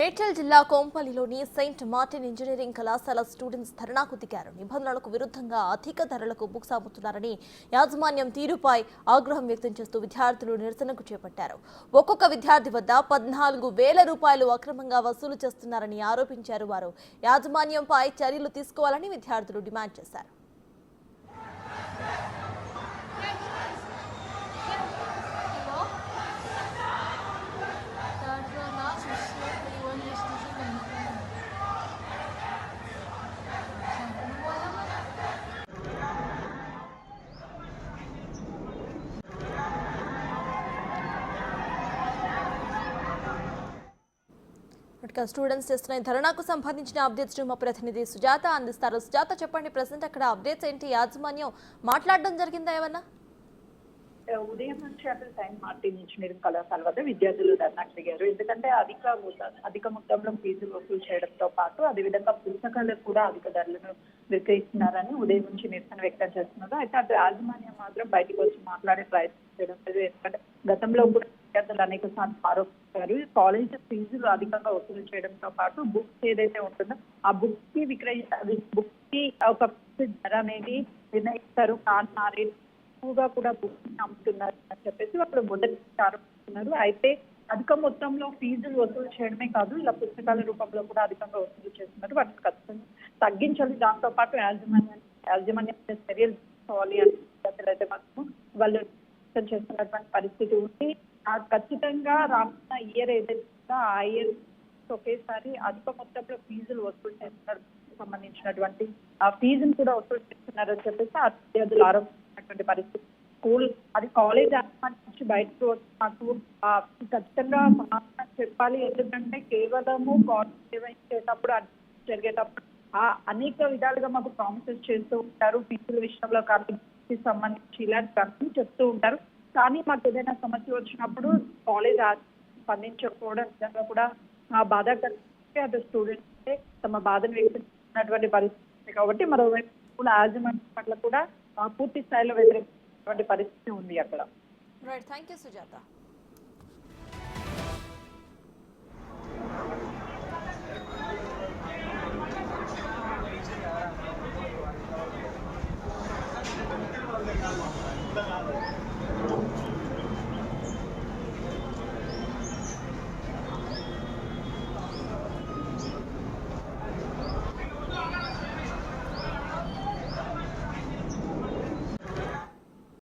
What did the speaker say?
మేడ్చల్ జిల్లా కోంపల్లిలోని Saint Martin engineering కళాశాల students ధర్నాకు దిగారు. నిబంధనలకు విరుద్ధంగా అధిక ధరలకు బుక్స్ అమ్ముతున్నారని యాజమాన్యం తీరుపై ఆగ్రహం వ్యక్తం చేస్తూ విద్యార్థులు నిరసనకు చేపట్టారు. ఒక్కొక్క విద్యార్థి వద్ద 14,000 రూపాయలు అక్రమంగా వసూలు చేస్తున్నారని ఆరోపించారు. వారు యాజమాన్యంపై చర్యలు తీసుకోవాలని విద్యార్థులు డిమాండ్ చేశారు. స్టూడెంట్స్ చేస్తున్న ధర్నాకు సంబంధించిన అప్డేట్స్ మా ప్రతినిధి సుజాత అందిస్తారు. సుజాత, చెప్పండి, ప్రెసెంట్ అక్కడ అప్డేట్స్ ఏంటి? యాజమాన్యం మాట్లాడడం జరిగిందా ఏమన్నా? ఉదయం నుంచి అక్కడ సెయింట్ మార్టిన్ ఇంజనీరింగ్ కళాశాల వద్ద విద్యార్థులు ధర్నాకు దిగారు. ఎందుకంటే అధిక మొత్తంలో ఫీజులు వసూలు చేయడంతో పాటు అదేవిధంగా పుస్తకాలకు కూడా అధిక ధరలను విక్రయిస్తున్నారని ఉదయం నుంచి నిరసన వ్యక్తం చేస్తున్నారు. అయితే అటు యాజమాన్యం మాత్రం బయటకు వచ్చి మాట్లాడే ప్రయత్నం చేయడం లేదు. ఎందుకంటే గతంలో కూడా విద్యార్థులు అనేక సార్లు ఆరోపించారు. కాలేజ్ ఫీజులు అధికంగా వసూలు చేయడంతో పాటు బుక్స్ ఏదైతే ఉంటుందో ఆ బుక్ కి ఒక ధర అనేది నిర్ణయిస్తారు. కానీ ఎక్కువగా కూడా బుక్స్ అమ్ముతున్నారు అని చెప్పేసి వాళ్ళు మొదటి ఆరోపిస్తున్నారు. అయితే అధిక మొత్తంలో ఫీజులు వసూలు చేయడమే కాదు, ఇలా పుస్తకాల రూపంలో కూడా అధికంగా వసూలు చేస్తున్నారు. వాటిని ఖచ్చితంగా తగ్గించాలి. దాంతో పాటు యాజమాన్యం చర్యలు తీసుకోవాలి అని అయితే మాత్రం వాళ్ళు చేస్తున్నటువంటి పరిస్థితి ఉంది. ఖచ్చితంగా రానున్న ఇయర్ ఏదైతే ఆ ఇయర్ ఒకేసారి అధిక మొత్తంలో ఫీజులు వసూలు చేస్తున్నారు, సంబంధించినటువంటి ఆ ఫీజును కూడా వసూలు చేస్తున్నారని చెప్పేసి ఆ విద్యార్థులు ఆరోపిస్తున్నటువంటి పరిస్థితి. స్కూల్ అది కాలేజ్ నుంచి బయటకు మాకు ఖచ్చితంగా సమాధానం చెప్పాలి. ఎందుకంటే కేవలము కాలేజ్ నిర్వహించేటప్పుడు జరిగేటప్పుడు అనేక విధాలుగా మాకు ప్రామిసెస్ చేస్తూ ఉంటారు. ఫీజుల విషయంలో కానీ సంబంధించి ఇలాంటి చెప్తూ ఉంటారు. కానీ మాకు ఏదైనా సమస్య వచ్చినప్పుడు కాలేజ్ స్పందించకపోవడం నిజంగా కూడా బాధాకరంగా అది స్టూడెంట్స్ తమ బాధను వ్యక్తం చేసినటువంటి పరిస్థితి. కాబట్టి మరోవైపు యాజమాన్యం పట్ల కూడా పూర్తి స్థాయిలో వ్యతిరేకించినటువంటి పరిస్థితి ఉంది అక్కడ. Right, thank you Sujatha.